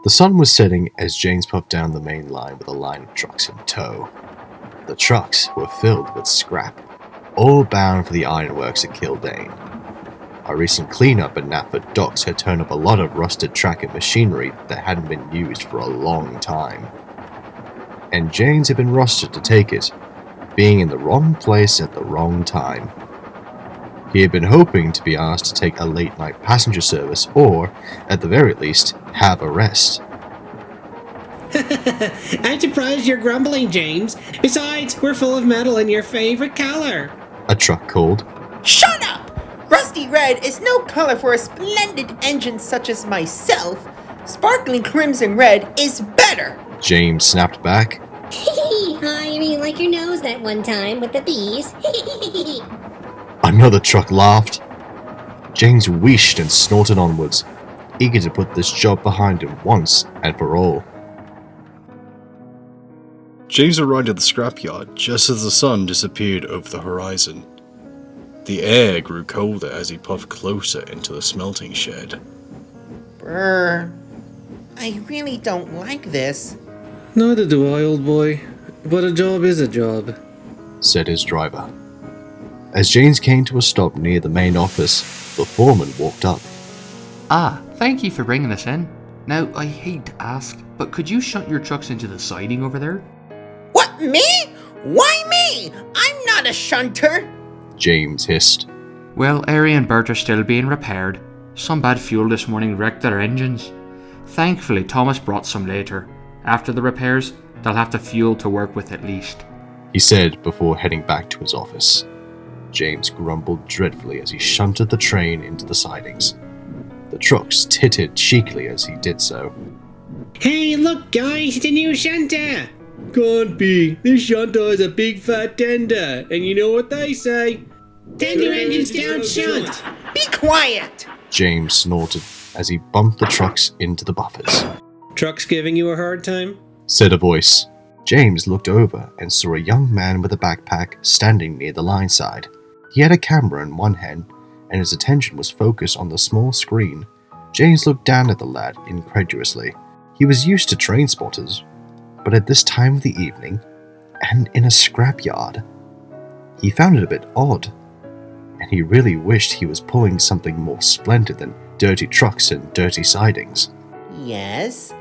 The sun was setting as James puffed down the main line with a line of trucks in tow. The trucks were filled with scrap, all bound for the Ironworks at Kildane. A recent cleanup at Knapford docks had turned up a lot of rusted track and machinery that hadn't been used for a long time. And James had been rusted to take it, being in the wrong place at the wrong time. He had been hoping to be asked to take a late-night passenger service or, at the very least, have a rest. I'm surprised you're grumbling, James. Besides, we're full of metal in your favorite color. A truck called. Shut up! Rusty red is no color for a splendid engine such as myself. Sparkling crimson red is better. James snapped back. Oh, you mean like your nose that one time with the bees? Another truck laughed. James wheeshed and snorted onwards, eager to put this job behind him once and for all. James arrived at the scrapyard just as the sun disappeared over the horizon. The air grew colder as he puffed closer into the smelting shed. Brr. I really don't like this. Neither do I, old boy. But a job is a job, said his driver. As James came to a stop near the main office, the foreman walked up. Ah, thank you for bringing us in. Now, I hate to ask, but could you shunt your trucks into the siding over there? What, me? Why me? I'm not a shunter. James hissed. Well, Ari and Bert are still being repaired. Some bad fuel this morning wrecked their engines. Thankfully, Thomas brought some later. After the repairs, they'll have the fuel to work with at least, he said before heading back to his office. James grumbled dreadfully as he shunted the train into the sidings. The trucks tittered cheekily as he did so. Hey, look, guys, it's a new shunter. Can't be. This shunter is a big fat tender, and you know what they say. Tender engines don't shunt. Be quiet. James snorted as he bumped the trucks into the buffers. Trucks giving you a hard time? Said a voice. James looked over and saw a young man with a backpack standing near the line side. He had a camera in one hand, and his attention was focused on the small screen. James looked down at the lad incredulously. He was used to train spotters, but at this time of the evening, and in a scrapyard, he found it a bit odd, and he really wished he was pulling something more splendid than dirty trucks and dirty sidings. Yes?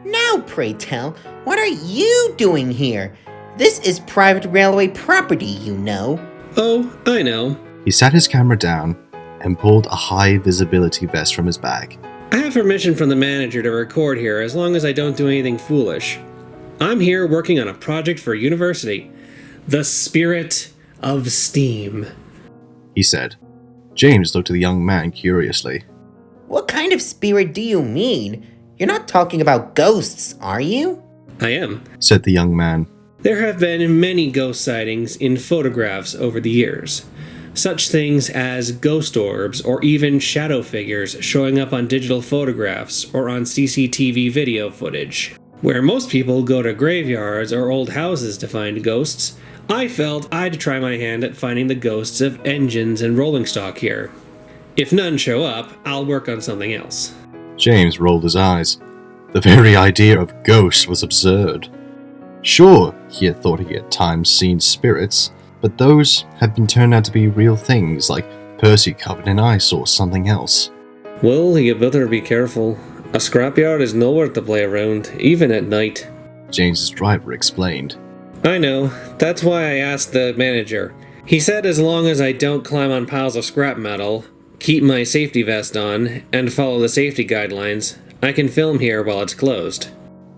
Now, pray tell, what are you doing here? This is private railway property, you know. Oh, I know. He sat his camera down and pulled a high-visibility vest from his bag. I have permission from the manager to record here as long as I don't do anything foolish. I'm here working on a project for a university. The Spirit of Steam, he said. James looked at the young man curiously. What kind of spirit do you mean? You're not talking about ghosts, are you? I am, said the young man. There have been many ghost sightings in photographs over the years. Such things as ghost orbs or even shadow figures showing up on digital photographs or on CCTV video footage. Where most people go to graveyards or old houses to find ghosts, I felt I'd try my hand at finding the ghosts of engines and rolling stock here. If none show up, I'll work on something else. James rolled his eyes. The very idea of ghosts was absurd. Sure, he had thought he had at times seen spirits, but those had been turned out to be real things like Percy covered in ice or something else. Well, you better be careful. A scrapyard is nowhere to play around, even at night. James's driver explained. I know. That's why I asked the manager. He said as long as I don't climb on piles of scrap metal, keep my safety vest on, and follow the safety guidelines, I can film here while it's closed.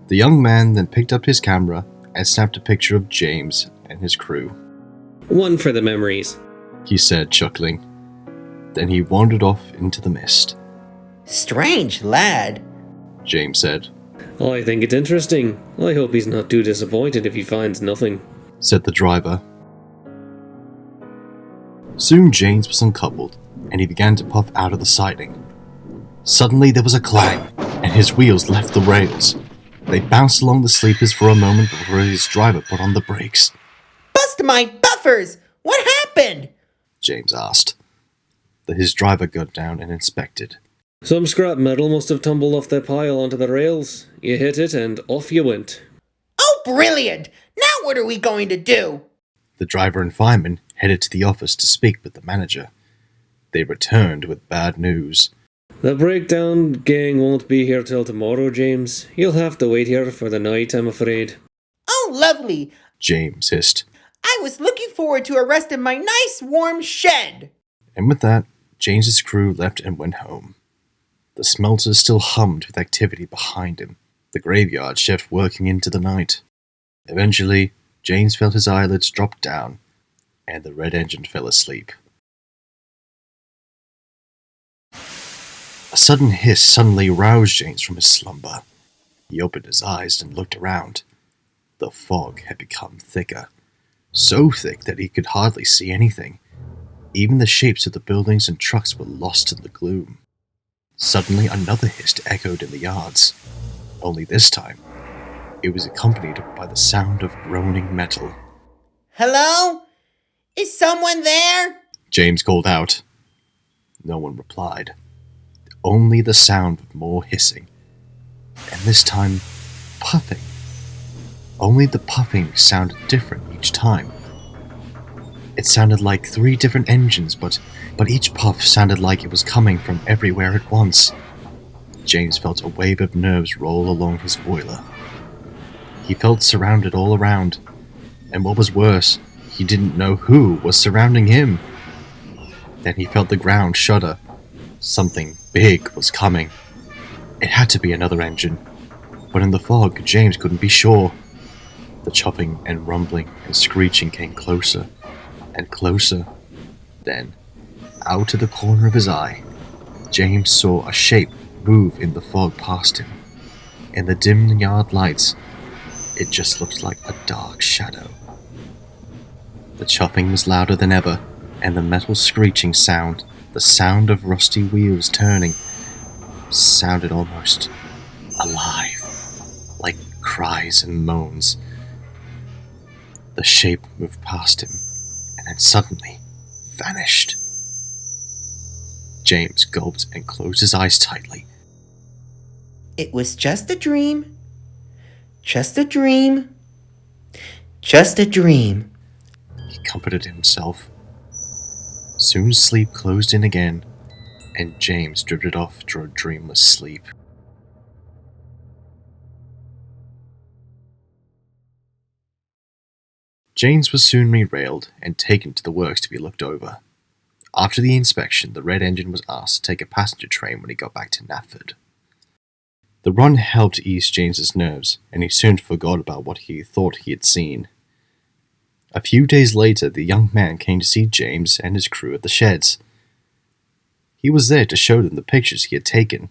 The young man then picked up his camera and snapped a picture of James and his crew. One for the memories, he said, chuckling. Then he wandered off into the mist. Strange lad, James said. I think it's interesting. I hope he's not too disappointed if he finds nothing, said the driver. Soon James was uncoupled, and he began to puff out of the siding. Suddenly there was a clang, and his wheels left the rails. They bounced along the sleepers for a moment before his driver put on the brakes. Bust my buffers! What happened? James asked. His driver got down and inspected. Some scrap metal must have tumbled off the pile onto the rails. You hit it and off you went. Oh, brilliant! Now what are we going to do? The driver and fireman headed to the office to speak with the manager. They returned with bad news. The breakdown gang won't be here till tomorrow, James. You'll have to wait here for the night, I'm afraid. Oh, lovely! James hissed. I was looking forward to a rest in my nice warm shed! And with that, James's crew left and went home. The smelter still hummed with activity behind him, the graveyard shift working into the night. Eventually, James felt his eyelids drop down, and the red engine fell asleep. A sudden hiss suddenly roused James from his slumber. He opened his eyes and looked around. The fog had become thicker, so thick that he could hardly see anything. Even the shapes of the buildings and trucks were lost in the gloom. Suddenly another hiss echoed in the yards. Only this time, it was accompanied by the sound of groaning metal. Hello? Is someone there? James called out. No one replied. Only the sound of more hissing. And this time, puffing. Only the puffing sounded different each time. It sounded like 3 different engines, but each puff sounded like it was coming from everywhere at once. James felt a wave of nerves roll along his boiler. He felt surrounded all around, and what was worse, he didn't know who was surrounding him. Then he felt the ground shudder. Something big was coming. It had to be another engine, but in the fog, James couldn't be sure. The chopping and rumbling and screeching came closer and closer. Then, out of the corner of his eye, James saw a shape move in the fog past him. In the dim yard lights, it just looked like a dark shadow. The chopping was louder than ever, and the metal screeching sound, the sound of rusty wheels turning, sounded almost alive, like cries and moans. The shape moved past him, and then suddenly vanished. James gulped and closed his eyes tightly. It was just a dream. Just a dream. Just a dream. He comforted himself. Soon sleep closed in again, and James drifted off to a dreamless sleep. James was soon derailed and taken to the works to be looked over. After the inspection, the red engine was asked to take a passenger train when he got back to Knapford. The run helped ease James's nerves, and he soon forgot about what he thought he had seen. A few days later, the young man came to see James and his crew at the sheds. He was there to show them the pictures he had taken.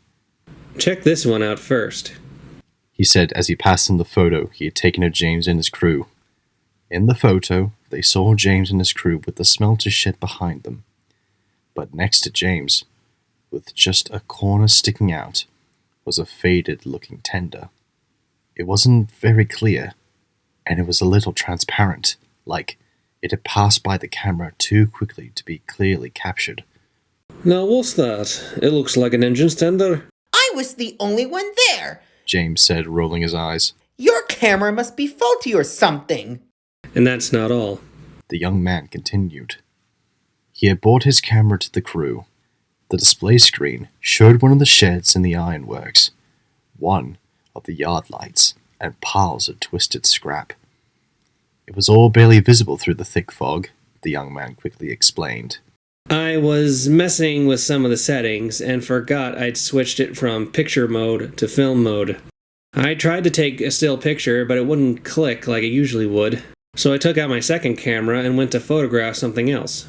Check this one out first, He said as he passed them the photo he had taken of James and his crew. In the photo, they saw James and his crew with the smelter shed behind them. But next to James, with just a corner sticking out, was a faded-looking tender. It wasn't very clear, and it was a little transparent, like it had passed by the camera too quickly to be clearly captured. Now what's that? It looks like an engine tender. I was the only one there. James said, rolling his eyes. Your camera must be faulty or something. And that's not all. The young man continued. He had brought his camera to the crew. The display screen showed one of the sheds in the Ironworks, one of the yard lights, and piles of twisted scrap. It was all barely visible through the thick fog, the young man quickly explained. I was messing with some of the settings and forgot I'd switched it from picture mode to film mode. I tried to take a still picture, but it wouldn't click like it usually would. So I took out my second camera and went to photograph something else.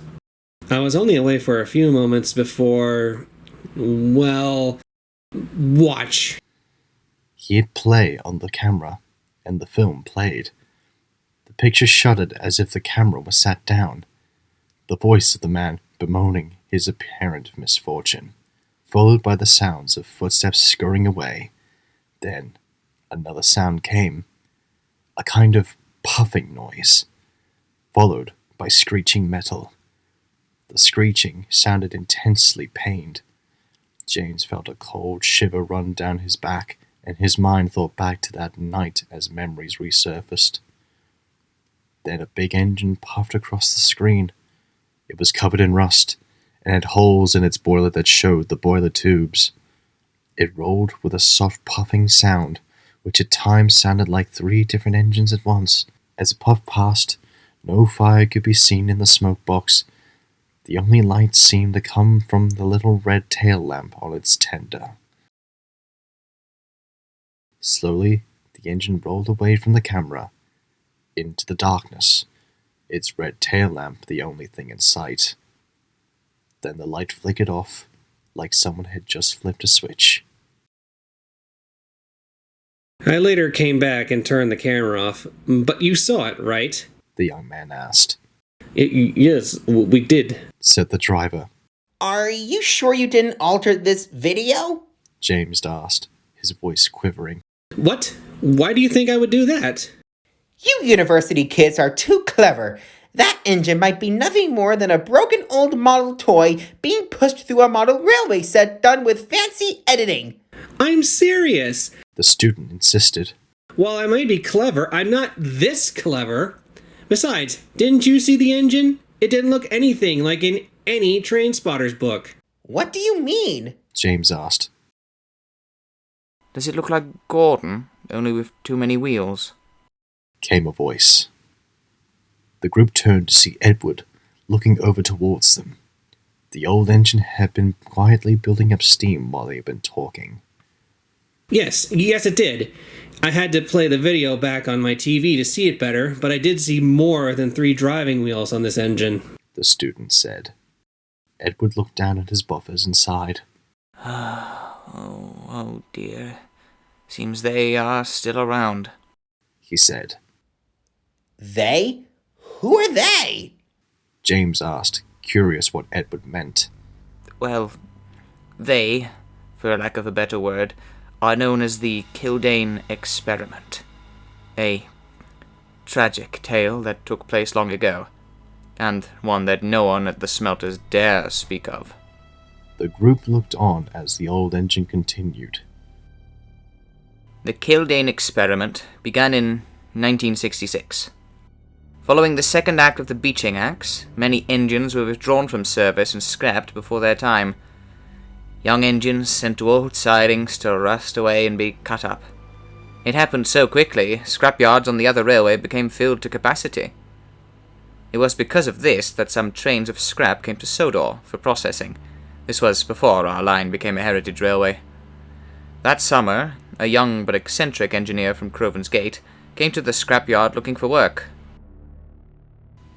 I was only away for a few moments before, well, watch. He hit play on the camera, and the film played. The picture shuddered as if the camera was sat down. The voice of the man bemoaning his apparent misfortune, followed by the sounds of footsteps scurrying away. Then another sound came, a kind of puffing noise, followed by screeching metal. The screeching sounded intensely pained. James felt a cold shiver run down his back, and his mind thought back to that night as memories resurfaced. Then a big engine puffed across the screen. It was covered in rust, and had holes in its boiler that showed the boiler tubes. It rolled with a soft puffing sound, which at times sounded like 3 different engines at once. As it puffed past, no fire could be seen in the smoke box. The only light seemed to come from the little red tail lamp on its tender. Slowly, the engine rolled away from the camera, into the darkness, its red tail lamp the only thing in sight. Then the light flickered off, like someone had just flipped a switch. I later came back and turned the camera off, but you saw it, right? The young man asked. Yes, we did, said the driver. Are you sure you didn't alter this video? James asked, his voice quivering. What? Why do you think I would do that? You university kids are too clever. That engine might be nothing more than a broken old model toy being pushed through a model railway set done with fancy editing. I'm serious. The student insisted. While I might be clever, I'm not this clever. Besides, didn't you see the engine? It didn't look anything like in any train spotter's book. What do you mean? James asked. Does it look like Gordon, only with too many wheels? Came a voice. The group turned to see Edward, looking over towards them. The old engine had been quietly building up steam while they had been talking. Yes, it did. I had to play the video back on my TV to see it better, but I did see more than 3 driving wheels on this engine, the student said. Edward looked down at his buffers and sighed. Oh dear. Seems they are still around, he said. They? Who are they? James asked, curious what Edward meant. Well, they, for lack of a better word, are known as the Kildane Experiment. A tragic tale that took place long ago, and one that no one at the smelters dare speak of. The group looked on as the old engine continued. The Kildane Experiment began in 1966. Following the second act of the Beeching Acts, many engines were withdrawn from service and scrapped before their time. Young engines sent to old sidings to rust away and be cut up. It happened so quickly, scrapyards on the other railway became filled to capacity. It was because of this that some trains of scrap came to Sodor for processing. This was before our line became a heritage railway. That summer, a young but eccentric engineer from Croven's Gate came to the scrapyard looking for work.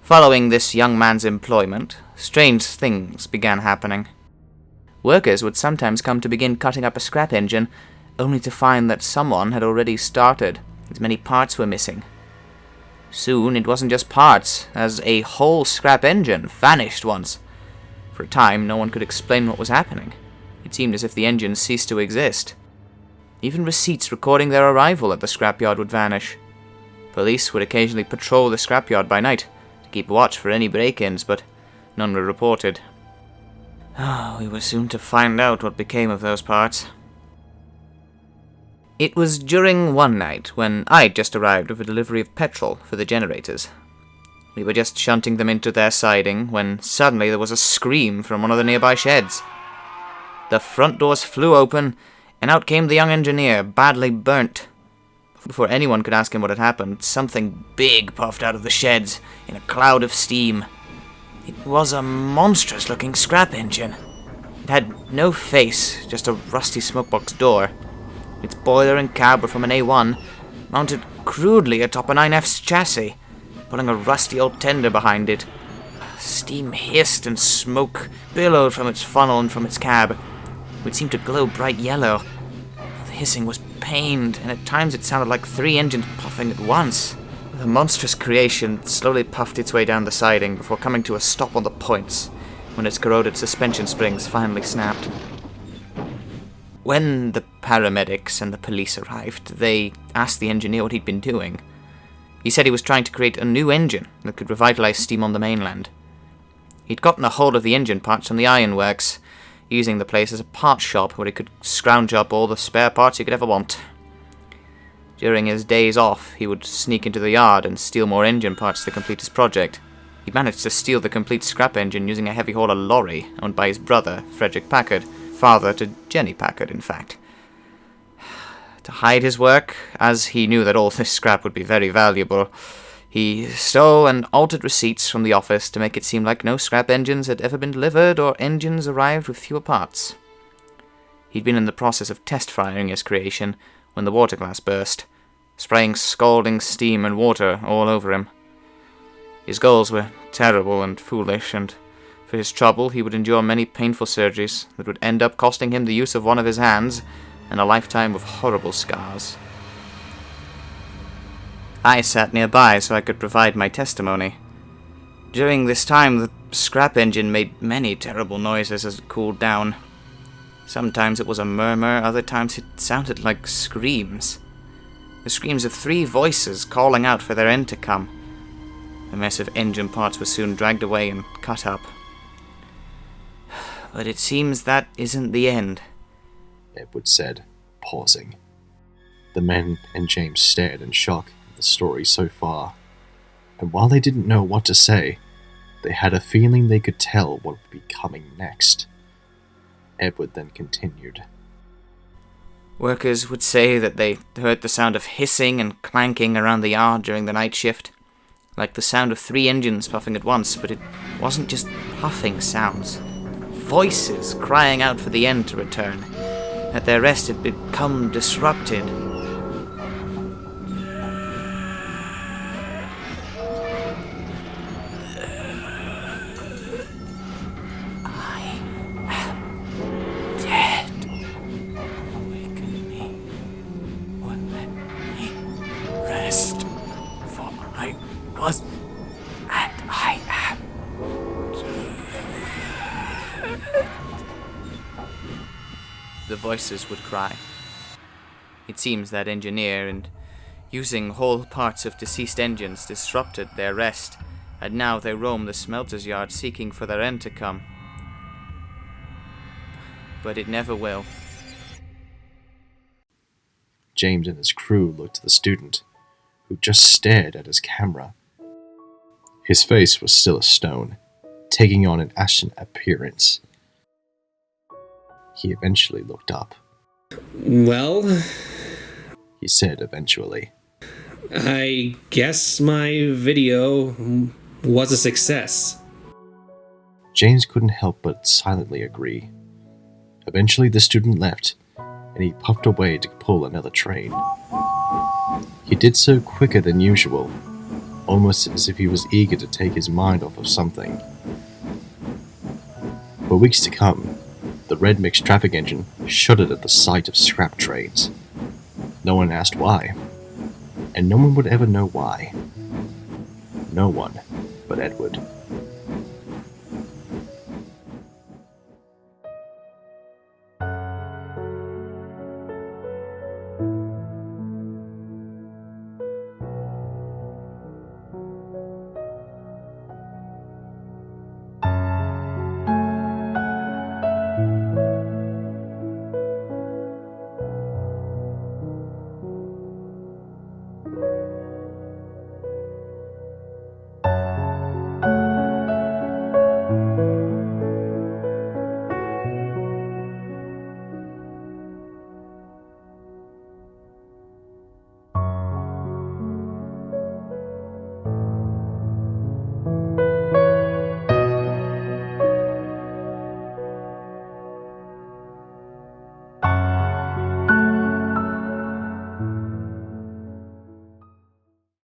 Following this young man's employment, strange things began happening. Workers would sometimes come to begin cutting up a scrap engine, only to find that someone had already started, as many parts were missing. Soon it wasn't just parts, as a whole scrap engine vanished once. For a time, no one could explain what was happening. It seemed as if the engine ceased to exist. Even receipts recording their arrival at the scrapyard would vanish. Police would occasionally patrol the scrapyard by night to keep watch for any break-ins, but none were reported. We were soon to find out what became of those parts. It was during one night when I'd just arrived with a delivery of petrol for the generators. We were just shunting them into their siding when suddenly there was a scream from one of the nearby sheds. The front doors flew open, and out came the young engineer, badly burnt. Before anyone could ask him what had happened, something big puffed out of the sheds in a cloud of steam. It was a monstrous-looking scrap engine. It had no face, just a rusty smokebox door. Its boiler and cab were from an A1, mounted crudely atop a 9F's chassis, pulling a rusty old tender behind it. Steam hissed and smoke billowed from its funnel and from its cab, which seemed to glow bright yellow. The hissing was pained, and at times it sounded like 3 engines puffing at once. The monstrous creation slowly puffed its way down the siding before coming to a stop on the points, when its corroded suspension springs finally snapped. When the paramedics and the police arrived, they asked the engineer what he'd been doing. He said he was trying to create a new engine that could revitalize steam on the mainland. He'd gotten a hold of the engine parts from the Ironworks, using the place as a parts shop where he could scrounge up all the spare parts he could ever want. During his days off, he would sneak into the yard and steal more engine parts to complete his project. He managed to steal the complete scrap engine using a heavy hauler lorry owned by his brother, Frederick Packard, father to Jenny Packard, in fact. To hide his work, as he knew that all this scrap would be very valuable, he stole and altered receipts from the office to make it seem like no scrap engines had ever been delivered or engines arrived with fewer parts. He'd been in the process of test firing his creation when the water glass burst, spraying scalding steam and water all over him. His goals were terrible and foolish, and for his trouble he would endure many painful surgeries that would end up costing him the use of one of his hands and a lifetime of horrible scars. I sat nearby so I could provide my testimony. During this time, the scrap engine made many terrible noises as it cooled down. Sometimes it was a murmur, other times it sounded like screams. The screams of 3 voices calling out for their end to come. The mess of engine parts was soon dragged away and cut up. But it seems that isn't the end, Edward said, pausing. The men and James stared in shock at the story so far, and while they didn't know what to say, they had a feeling they could tell what would be coming next. Edward then continued. Workers would say that they heard the sound of hissing and clanking around the yard during the night shift, like the sound of 3 engines puffing at once, but it wasn't just puffing sounds. Voices crying out for the end to return, that their rest had become disrupted. I am dead. Awaken me, or let me rest, for I was, and I am. The voices would cry. It seems that engineer, and using whole parts of deceased engines, disrupted their rest, and now they roam the smelter's yard seeking for their end to come. But it never will. James and his crew looked at the student, who just stared at his camera. His face was still a stone, taking on an ashen appearance. He eventually looked up. Well, He said eventually. I guess my video was a success. James couldn't help but silently agree. Eventually the student left, and he puffed away to pull another train. He did so quicker than usual, almost as if he was eager to take his mind off of something. For weeks to come, the red mixed traffic engine shuddered at the sight of scrap trains. No one asked why, and no one would ever know why. No one but Edward.